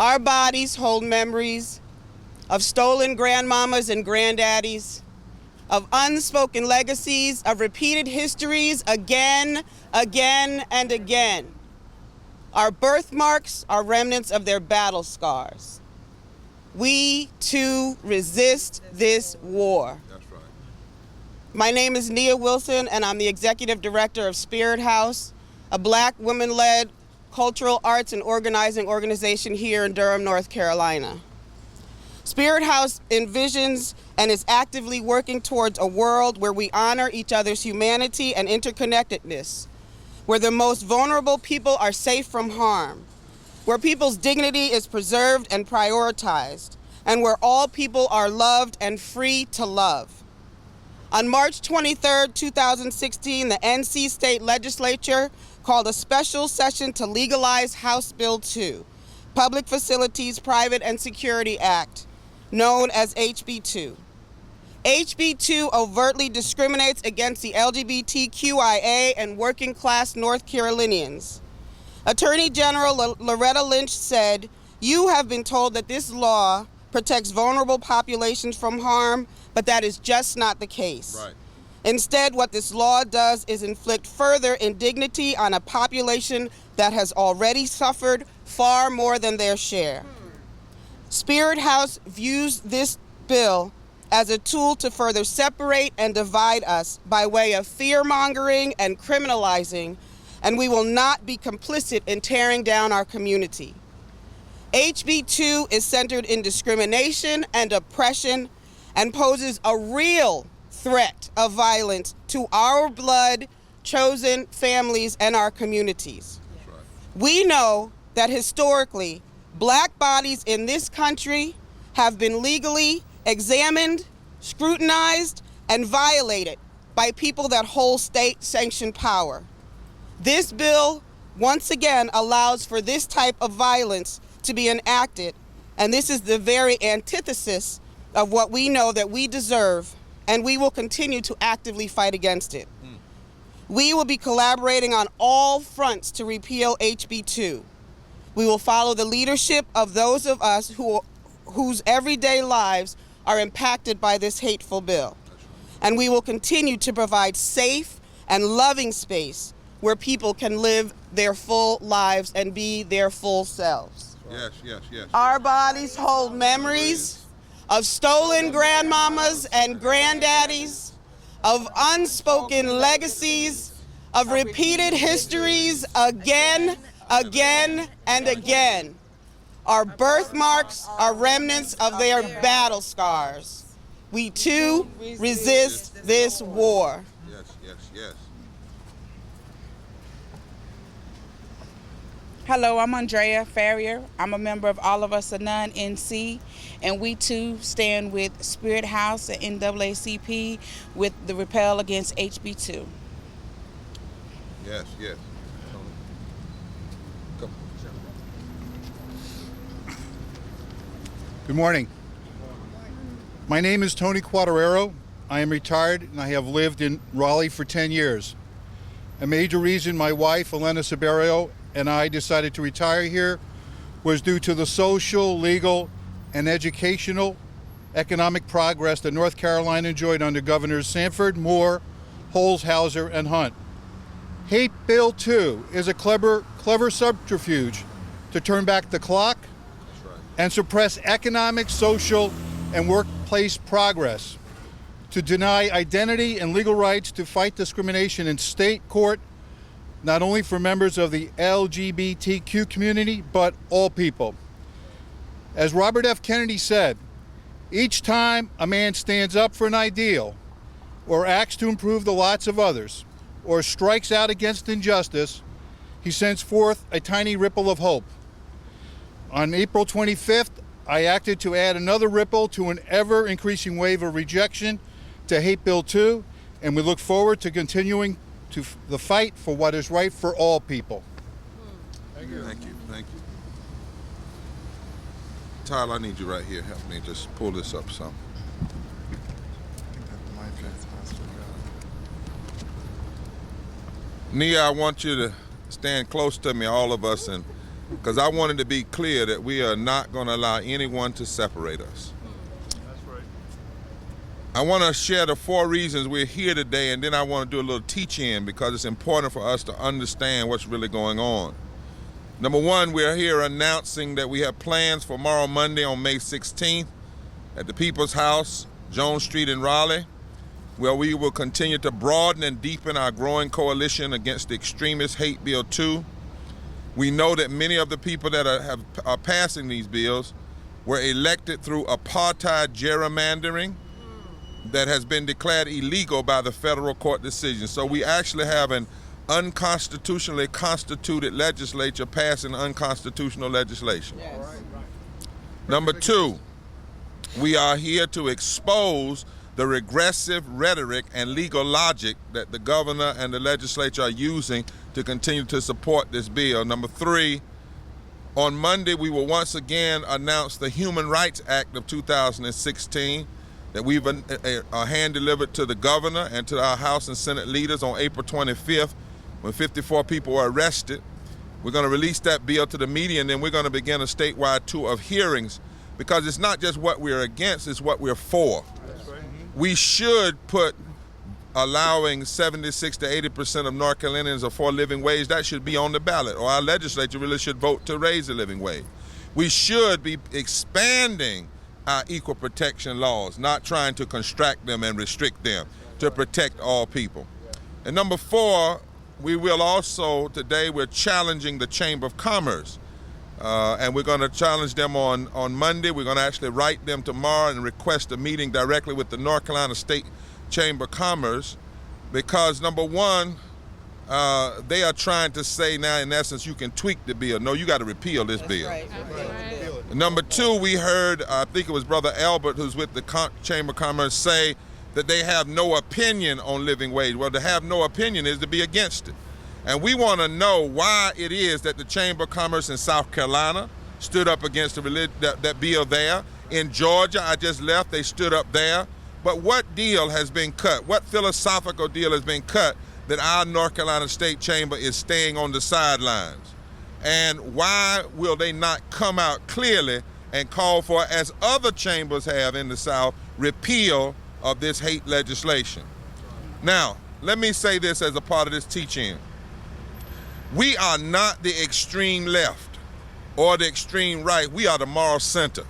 Our bodies hold memories of stolen grandmamas and granddaddies, of unspoken legacies, of repeated histories again, and again. Our birthmarks are remnants of their battle scars. We, too, resist this war. That's right. My name is Nia Wilson, and I'm the Executive Director of Spirit House, a Black women-led cultural arts and organizing organization here in Durham, North Carolina. Spirit House envisions and is actively working towards a world where we honor each other's humanity and interconnectedness, where the most vulnerable people are safe from harm, where people's dignity is preserved and prioritized, and where all people are loved and free to love. On March 23, 2016, the NC State Legislature called a special session to legalize House Bill 2, Public Facilities, Private and Security Act, known as HB2. HB2 overtly discriminates against the LGBTQIA and working class North Carolinians. Attorney General Loretta Lynch said, "You have been told that this law protects vulnerable populations from harm, but that is just not the case. Right. Instead, what this law does is inflict further indignity on a population that has already suffered far more than their share." Spirit House views this bill as a tool to further separate and divide us by way of fear-mongering and criminalizing, and we will not be complicit in tearing down our community. HB2 is centered in discrimination and oppression and poses a real threat of violence to our blood-chosen families and our communities. That's right. We know that historically, Black bodies in this country have been legally examined, scrutinized, and violated by people that hold state-sanctioned power. This bill, once again, allows for this type of violence to be enacted, and this is the very antithesis of what we know that we deserve, and we will continue to actively fight against it. We will be collaborating on all fronts to repeal HB2. We will follow the leadership of those of us whose everyday lives are impacted by this hateful bill. And we will continue to provide safe and loving space where people can live their full lives and be their full selves. Yes, yes, yes. Our bodies hold memories of stolen grandmamas and granddaddies, of unspoken legacies, of repeated histories again, and again. Our birthmarks are remnants of their battle scars. We too resist this war. Yes, yes, yes. Hello, I'm Andrea Farrier. I'm a member of All of Us Are None NC, and we too stand with Spirit House and NAACP with the Repeal against HB2. Yes, yes. Come. Good morning. My name is Tony Quadraro. I am retired and I have lived in Raleigh for 10 years. A major reason my wife, Elena Saberio, and I decided to retire here was due to the social, legal, and educational economic progress that North Carolina enjoyed under Governors Sanford, Moore, Holshouser, and Hunt. Hate Bill 2 is a clever subterfuge to turn back the clock and suppress economic, social, and workplace progress, to deny identity and legal rights, to fight discrimination in state court, not only for members of the LGBTQ community, but all people. As Robert F. Kennedy said, each time a man stands up for an ideal, or acts to improve the lots of others, or strikes out against injustice, he sends forth a tiny ripple of hope. On April 25th, I acted to add another ripple to an ever-increasing wave of rejection to Hate Bill 2, and we look forward to continuing to the fight for what is right for all people. Thank you. Thank you. Thank you. Tyler, I need you right here. Help me just pull this up some. Nia, I want you to stand close to me, all of us, and because I wanted to be clear that we are not going to allow anyone to separate us. That's right. I want to share the 4 reasons we're here today, and then I want to do a little teach-in because it's important for us to understand what's really going on. Number 1, we're here announcing that we have plans for tomorrow, Monday, on May 16th at the People's House, Jones Street in Raleigh, where we will continue to broaden and deepen our growing coalition against the extremist hate bill 2. We know that many of the people that are passing these bills were elected through apartheid gerrymandering that has been declared illegal by the federal court decision. So we actually have an unconstitutionally constituted legislature passing unconstitutional legislation. Yes. Number 2, we are here to expose the regressive rhetoric and legal logic that the governor and the legislature are using to continue to support this bill. Number 3, on Monday we will once again announce the Human Rights Act of 2016 that we've hand-delivered to the governor and to our House and Senate leaders on April 25th when 54 people were arrested. We're going to release that bill to the media, and then we're going to begin a statewide tour of hearings, because it's not just what we're against, it's what we're for. We should put allowing 76 to 80% of North Carolinians afford living wage. That should be on the ballot, or our legislature really should vote to raise the living wage. We should be expanding our equal protection laws, not trying to contract them and restrict them, to protect all people. And number 4, we will also, today we're challenging the Chamber of Commerce. And we're going to challenge them on Monday. We're going to actually write them tomorrow and request a meeting directly with the North Carolina State Chamber of Commerce, because number 1, they are trying to say now, in essence, you can tweak the bill. No, you got to repeal this bill. Right. Number 2, we heard, I think it was Brother Albert, who's with the Chamber of Commerce, say that they have no opinion on living wage. Well, to have no opinion is to be against it. And we want to know why it is that the Chamber of Commerce in South Carolina stood up against that bill there. In Georgia, I just left, they stood up there. But what deal has been cut? What philosophical deal has been cut that our North Carolina State Chamber is staying on the sidelines? And why will they not come out clearly and call for, as other chambers have in the South, repeal of this hate legislation? Now, let me say this as a part of this teach-in. We are not the extreme left or the extreme right. We are the moral center.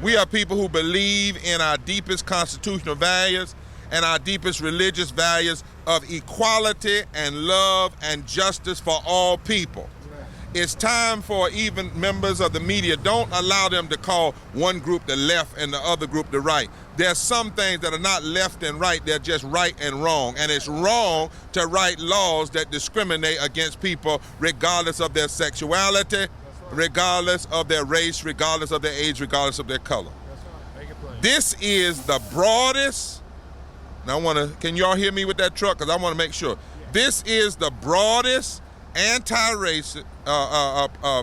We are people who believe in our deepest constitutional values and our deepest religious values of equality and love and justice for all people. It's time for even members of the media, don't allow them to call one group the left and the other group the right. There's some things that are not left and right, they're just right and wrong. And it's wrong to write laws that discriminate against people regardless of their sexuality, regardless of their race, regardless of their age, regardless of their color. This is the broadest, now can y'all hear me with that truck? Because I want to make sure. This is the broadest anti-racist,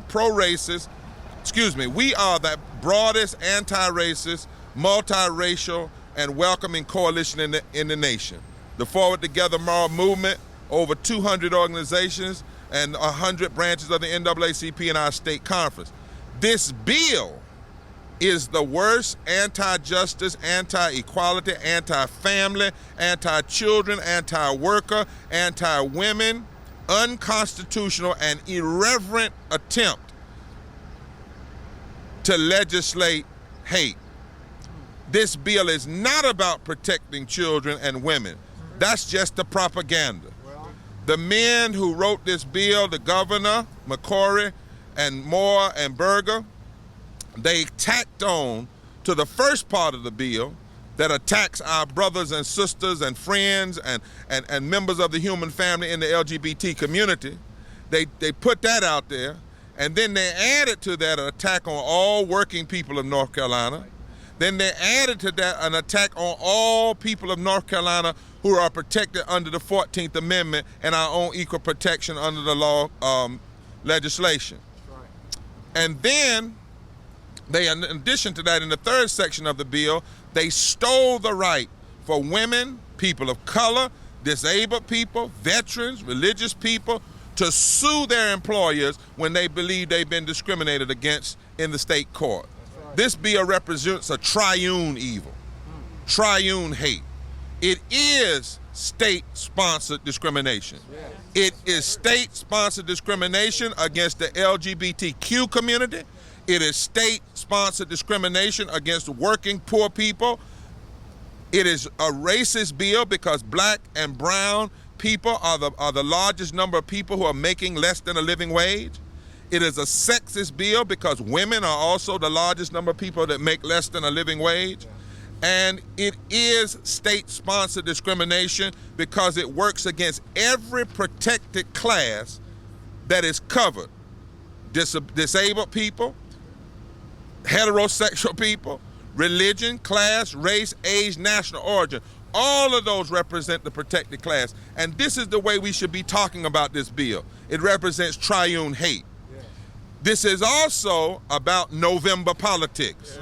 pro-racist, we are the broadest anti-racist, multiracial, and welcoming coalition in the nation. The Forward Together Moral Movement, over 200 organizations and 100 branches of the NAACP in our state conference. This bill is the worst anti-justice, anti-equality, anti-family, anti-children, anti-worker, anti-women, unconstitutional and irreverent attempt to legislate hate. This bill is not about protecting children and women. That's just the propaganda. The men who wrote this bill, the governor, McCrory, and Moore and Berger, they tacked on to the first part of the bill that attacks our brothers and sisters and friends and members of the human family in the LGBT community. They put that out there, and then they added to that an attack on all working people of North Carolina. Then they added to that an attack on all people of North Carolina who are protected under the 14th Amendment and our own equal protection under the law legislation. And then they, in addition to that, in the third section of the bill, they stole the right for women, people of color, disabled people, veterans, religious people, to sue their employers when they believe they've been discriminated against in the state court. This bill represents a triune evil, triune hate. It is state-sponsored discrimination. It is state-sponsored discrimination against the LGBTQ community. It is state-sponsored discrimination against working poor people. It is a racist bill because black and brown people are the largest number of people who are making less than a living wage. It is a sexist bill because women are also the largest number of people that make less than a living wage. And it is state-sponsored discrimination because it works against every protected class that is covered. Disabled people, heterosexual people, religion, class, race, age, national origin. All of those represent the protected class. And this is the way we should be talking about this bill. It represents triune hate. This is also about November politics.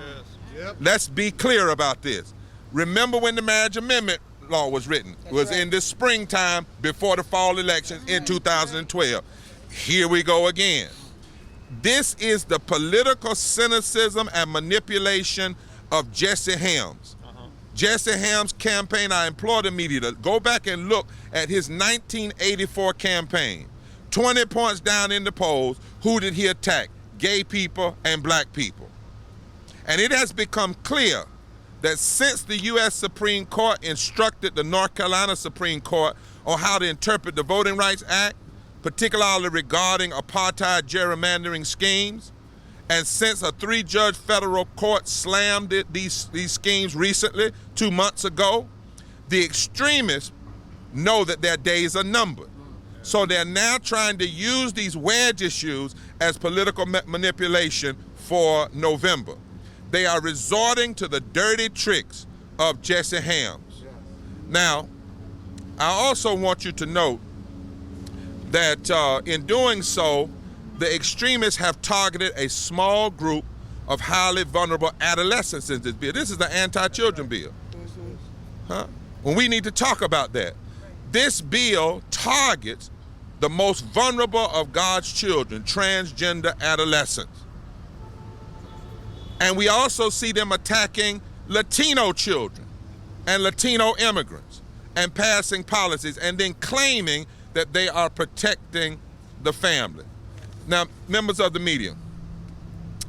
Yep. Let's be clear about this. Remember when the marriage amendment law was written? It was in the springtime before the fall elections in 2012. Here we go again. This is the political cynicism and manipulation of Jesse Helms. Jesse Helms' campaign, I implore the media to go back and look at his 1984 campaign. 20 points down in the polls, who did he attack? Gay people and black people. And it has become clear that since the U.S. Supreme Court instructed the North Carolina Supreme Court on how to interpret the Voting Rights Act, particularly regarding apartheid gerrymandering schemes, and since a 3-judge federal court slammed these schemes recently, 2 months ago, the extremists know that their days are numbered. So they're now trying to use these wedge issues as political manipulation for November. They are resorting to the dirty tricks of Jesse Helms. Now, I also want you to note that in doing so, the extremists have targeted a small group of highly vulnerable adolescents in this bill. This is the anti-children bill. Well, we need to talk about that. This bill targets the most vulnerable of God's children, transgender adolescents. And we also see them attacking Latino children and Latino immigrants and passing policies and then claiming that they are protecting the family. Now, members of the media,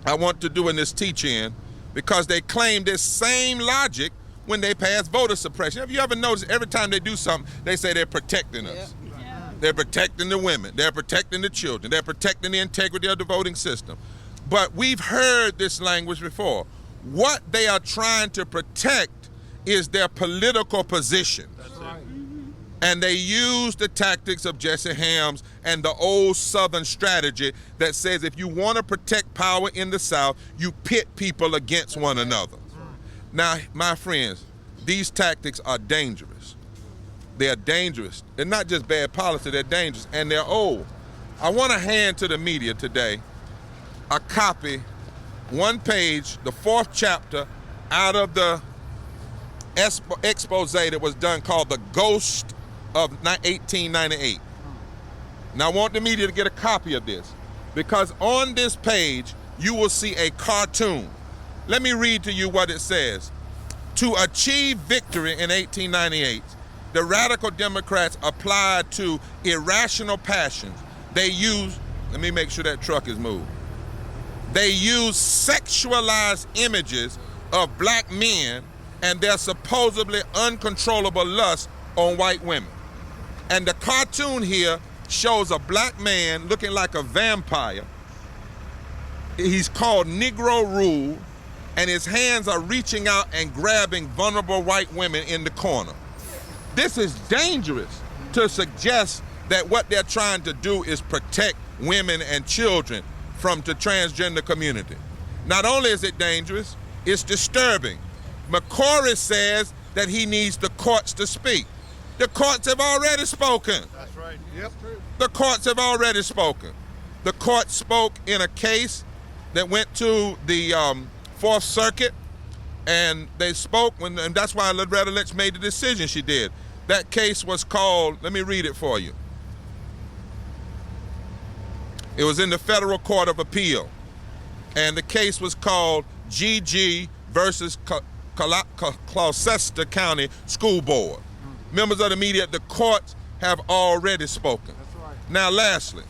I want to do in this teach-in because they claim this same logic when they pass voter suppression. Have you ever noticed every time they do something, they say they're protecting us? Yeah. They're protecting the women, they're protecting the children, they're protecting the integrity of the voting system. But we've heard this language before. What they are trying to protect is their political position. That's right. And they use the tactics of Jesse Helms and the old Southern strategy that says if you want to protect power in the South, you pit people against one another. Now, my friends, these tactics are dangerous. They're dangerous. They're not just bad policy, they're dangerous, and they're old. I want to hand to the media today a copy, one page, the 4th chapter out of the expose that was done called The Ghost of 1898. Now I want the media to get a copy of this because on this page you will see a cartoon. Let me read to you what it says. To achieve victory in 1898, the radical Democrats applied to irrational passions. They used, let me make sure that truck is moved. They used sexualized images of black men and their supposedly uncontrollable lust on white women. And the cartoon here shows a black man looking like a vampire. He's called Negro Rule, and his hands are reaching out and grabbing vulnerable white women in the corner. This is dangerous to suggest that what they're trying to do is protect women and children from the transgender community. Not only is it dangerous, it's disturbing. McCorry says that he needs the courts to speak. The courts have already spoken. That's right. Yep. The courts have already spoken. The court spoke in a case that went to the 4th Circuit, and they spoke, and that's why Loretta Lynch made the decision she did. That case was called, let me read it for you. It was in the Federal Court of Appeal. And the case was called GG versus Gloucester County School Board. Members of the media, the courts have already spoken. That's right. Now, lastly,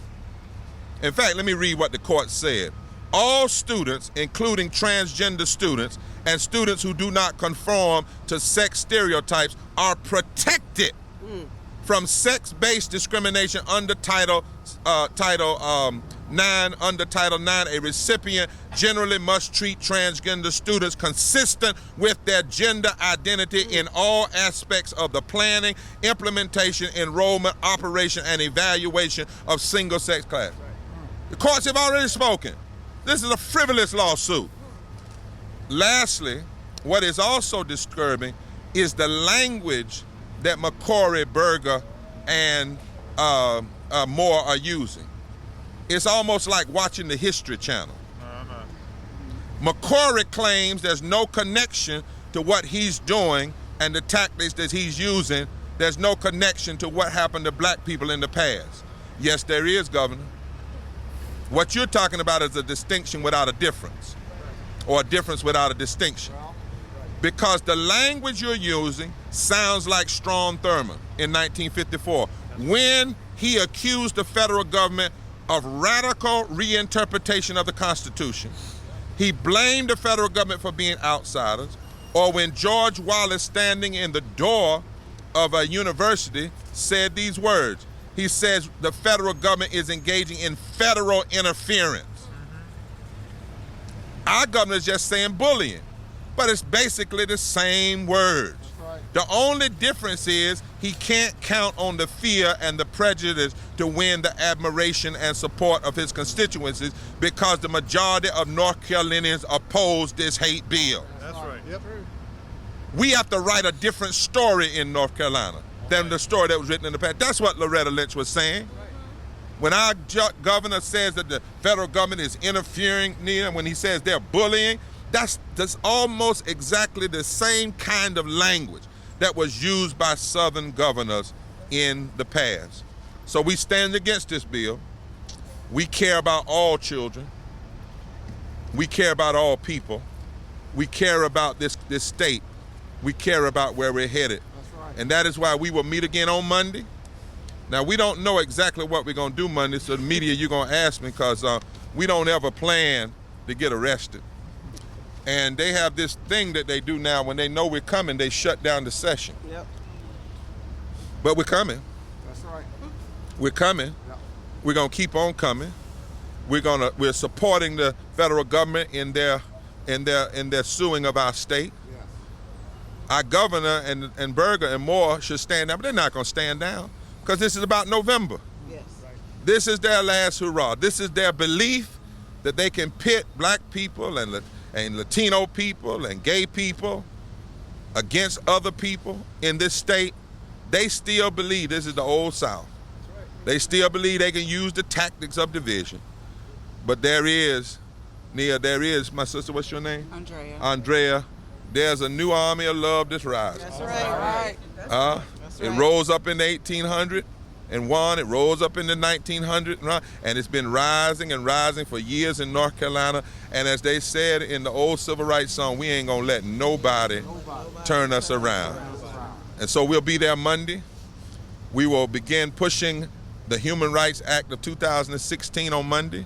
in fact, let me read what the court said. All students, including transgender students and students who do not conform to sex stereotypes, are protected from sex-based discrimination under Title 9. Under Title 9, a recipient generally must treat transgender students consistent with their gender identity in all aspects of the planning, implementation, enrollment, operation, and evaluation of single-sex classes. The courts have already spoken. This is a frivolous lawsuit. Lastly, what is also disturbing is the language that McCrory, Berger, and Moore are using. It's almost like watching the History Channel. McCrory claims there's no connection to what he's doing and the tactics that he's using. There's no connection to what happened to black people in the past. Yes, there is, Governor. What you're talking about is a distinction without a difference, or a difference without a distinction. Because the language you're using sounds like Strom Thurmond in 1954, when he accused the federal government of radical reinterpretation of the Constitution. He blamed the federal government for being outsiders, or when George Wallace, standing in the door of a university, said these words. He says the federal government is engaging in federal interference. Our governor is just saying bullying, but it's basically the same words. The only difference is he can't count on the fear and the prejudice to win the admiration and support of his constituencies, because the majority of North Carolinians oppose this hate bill. That's right. Yep. We have to write a different story in North Carolina than the story that was written in the past. That's what Loretta Lynch was saying. When our governor says that the federal government is interfering, when he says they're bullying, that's almost exactly the same kind of language that was used by Southern governors in the past. So we stand against this bill. We care about all children. We care about all people. We care about this state. We care about where we're headed. That's right. And that is why we will meet again on Monday. Now, we don't know exactly what we're going to do Monday, so the media, you're going to ask me, because we don't ever plan to get arrested. And they have this thing that they do now. When they know we're coming, they shut down the session. Yep. But we're coming. That's right. We're coming. Yep. We're going to keep on coming. We're supporting the federal government in their suing of our state. Yes. Our governor and Berger and Moore should stand down, but they're not going to stand down, because this is about November. Yes. This is their last hurrah. This is their belief that they can pit black people and Latino people and gay people against other people in this state. They still believe this is the old South. They still believe they can use the tactics of division. But there is, my sister, what's your name? Andrea. There's a new army of love that's rising. That's right. That's It right. rose up in the 1800s and won. It rose up in the 1900s, and it's been rising and rising for years in North Carolina. And as they said in the old civil rights song, we ain't gonna let nobody turn us around. And so we'll be there Monday. We will begin pushing the Human Rights Act of 2016 on Monday.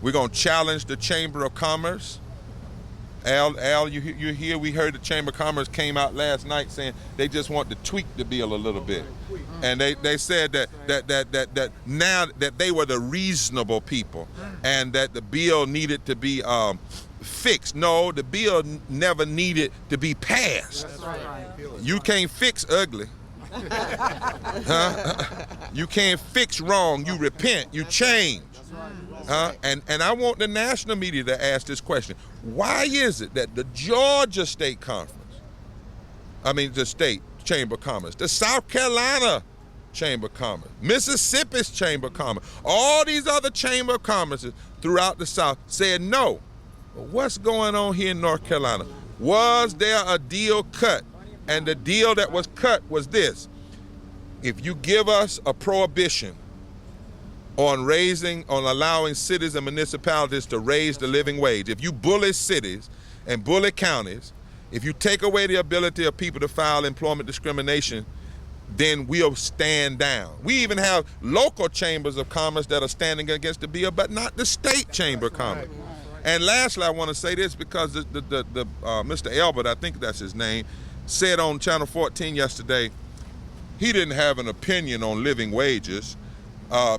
We're gonna challenge the Chamber of Commerce. Al, you're here. We heard the Chamber of Commerce came out last night saying they just want to tweak the bill a little bit. And they said that now that they were the reasonable people and that the bill needed to be fixed. No, the bill never needed to be passed. That's right. You can't fix ugly. You can't fix wrong. You repent. You change. And I want the national media to ask this question. Why is it that the Georgia State Conference, the State Chamber of Commerce, the South Carolina Chamber of Commerce, Mississippi's Chamber of Commerce, all these other Chamber of Commerces throughout the South said no? But what's going on here in North Carolina? Was there a deal cut? And the deal that was cut was this. If you give us a prohibition on allowing cities and municipalities to raise the living wage. If you bully cities and bully counties, if you take away the ability of people to file employment discrimination, then we'll stand down. We even have local chambers of commerce that are standing against the bill, but not the state chamber of commerce. And lastly, I want to say this because Mr. Albert, I think that's his name, said on Channel 14 yesterday, he didn't have an opinion on living wages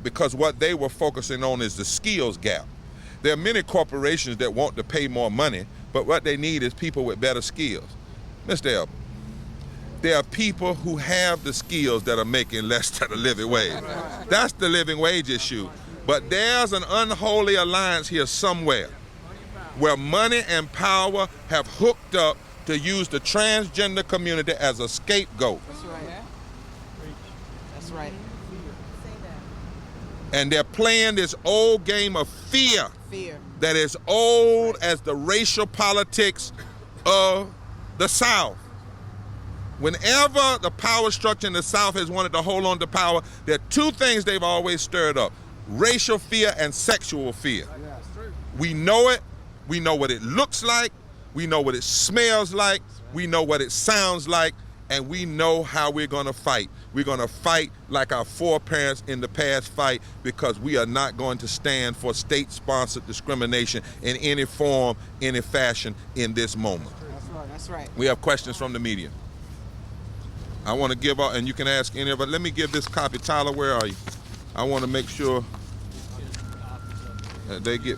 because what they were focusing on is the skills gap. There are many corporations that want to pay more money, but what they need is people with better skills. Mr. Albert, there are people who have the skills that are making less than a living wage. That's the living wage issue. But there's an unholy alliance here somewhere where money and power have hooked up to use the transgender community as a scapegoat. That's right. That's right. And they're playing this old game of fear. Fear. That is old as the racial politics of the South. Whenever the power structure in the South has wanted to hold on to power, there are two things they've always stirred up: racial fear and sexual fear. We know it. We know what it looks like. We know what it smells like. We know what it sounds like. And we know how we're going to fight. We're going to fight like our foreparents in the past fight, because we are not going to stand for state-sponsored discrimination in any form, any fashion in this moment. That's right. That's right. We have questions from the media. I want to give out, and you can ask any of us. Let me give this copy. Tyler, where are you? I want to make sure that they get.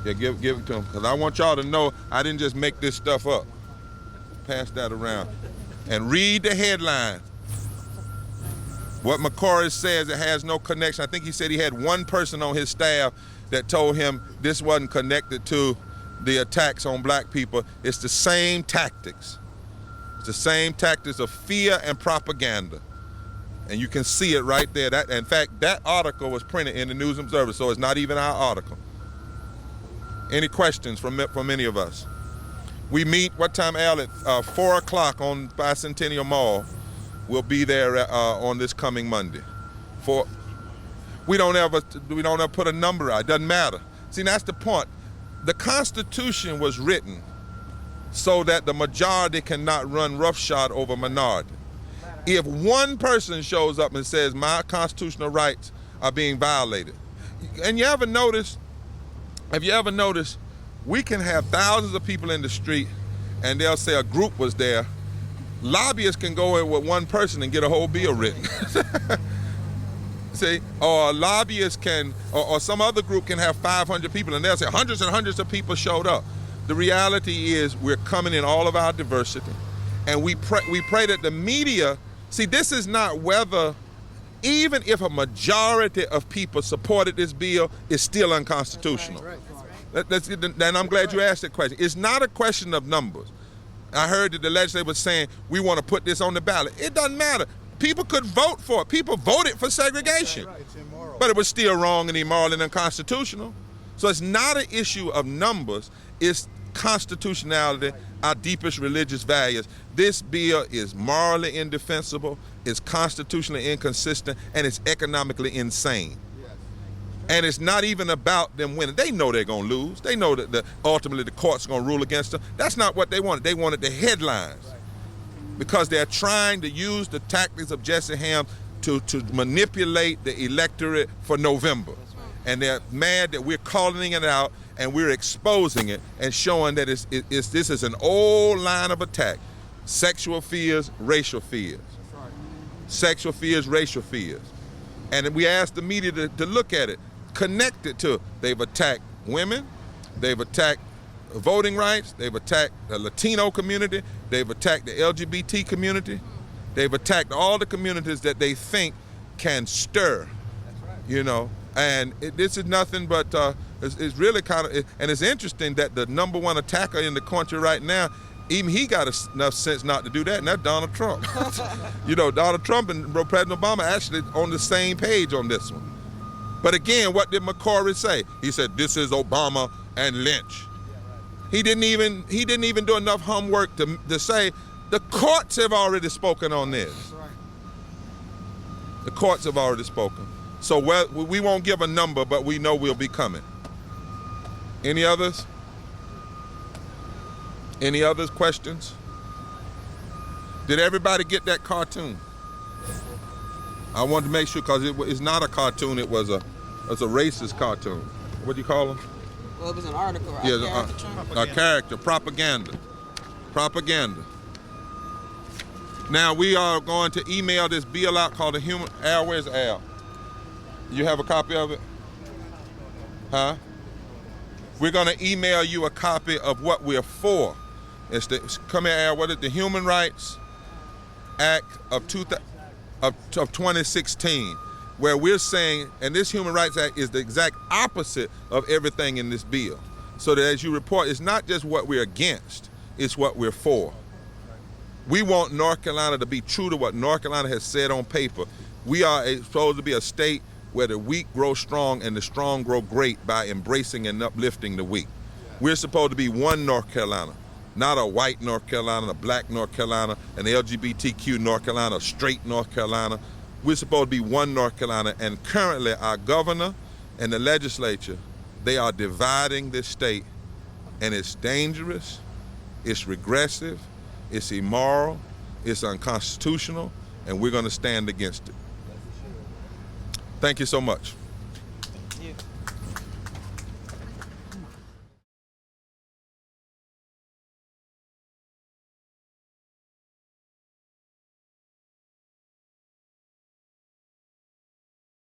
Yeah, give it to them, because I want y'all to know I didn't just make this stuff up. Pass that around. And read the headline. What McCory says, it has no connection. I think he said he had one person on his staff that told him this wasn't connected to the attacks on black people. It's the same tactics. It's the same tactics of fear and propaganda. And you can see it right there. In fact, that article was printed in the News Observer, so it's not even our article. Any questions from any of us? We meet, what time, Al? At 4 o'clock on Bicentennial Mall. We'll be there on this coming Monday. We don't ever put a number out. It doesn't matter. See, that's the point. The Constitution was written so that the majority cannot run roughshod over minority. If one person shows up and says my constitutional rights are being violated, and have you ever noticed, we can have thousands of people in the street and they'll say a group was there. Lobbyists can go in with one person and get a whole bill written. See, or a lobbyist can, or some other group can have 500 people and they'll say hundreds and hundreds of people showed up. The reality is we're coming in all of our diversity, and we pray that the media, see, this is not whether, even if a majority of people supported this bill, it's still unconstitutional. And I'm glad you asked that question. It's not a question of numbers. I heard that the legislator was saying we want to put this on the ballot. It doesn't matter. People could vote for it. People voted for segregation. It's immoral. But it was still wrong and immoral and unconstitutional. So it's not an issue of numbers. It's constitutionality, our deepest religious values. This bill is morally indefensible, it's constitutionally inconsistent, and it's economically insane. And it's not even about them winning. They know they're going to lose. They know that ultimately the court's going to rule against them. That's not what they wanted. They wanted the headlines, because they're trying to use the tactics of Jesse Helms to manipulate the electorate for November. And they're mad that we're calling it out and we're exposing it and showing that this is an old line of attack. Sexual fears, racial fears. Sexual fears, racial fears. And we asked the media to look at it, connect it to, they've attacked women, they've attacked voting rights, they've attacked the Latino community, they've attacked the LGBT community, they've attacked all the communities that they think can stir, and this is nothing but, it's really kind of, and it's interesting that the number one attacker in the country right now, even he got enough sense not to do that, and that's Donald Trump. Donald Trump and President Obama actually on the same page on this one. But again, what did McCory say? He said, this is Obama and Lynch. He didn't even do enough homework to say the courts have already spoken on this. The courts have already spoken. So we won't give a number, but we know we'll be coming. Any others? Any other questions? Did everybody get that cartoon? I wanted to make sure, because it's not a cartoon, it's a racist cartoon. What do you call them? Well, it was an article, right? Yeah, a character, propaganda. Propaganda. Now we are going to email this bill out called the Human, Al, where's Al? You have a copy of it? Huh? We're gonna email you a copy of what we're for. It's come here, Al, what is the Human Rights Act of 2016, where we're saying, and this Human Rights Act is the exact opposite of everything in this bill. So that as you report, it's not just what we're against, it's what we're for. We want North Carolina to be true to what North Carolina has said on paper. We are supposed to be a state where the weak grow strong and the strong grow great by embracing and uplifting the weak. We're supposed to be one North Carolina, not a white North Carolina, a black North Carolina, an LGBTQ North Carolina, a straight North Carolina. We're supposed to be one North Carolina, and currently our governor and the legislature, they are dividing this state, and it's dangerous, it's regressive, it's immoral, it's unconstitutional, and we're going to stand against it. Thank you so much.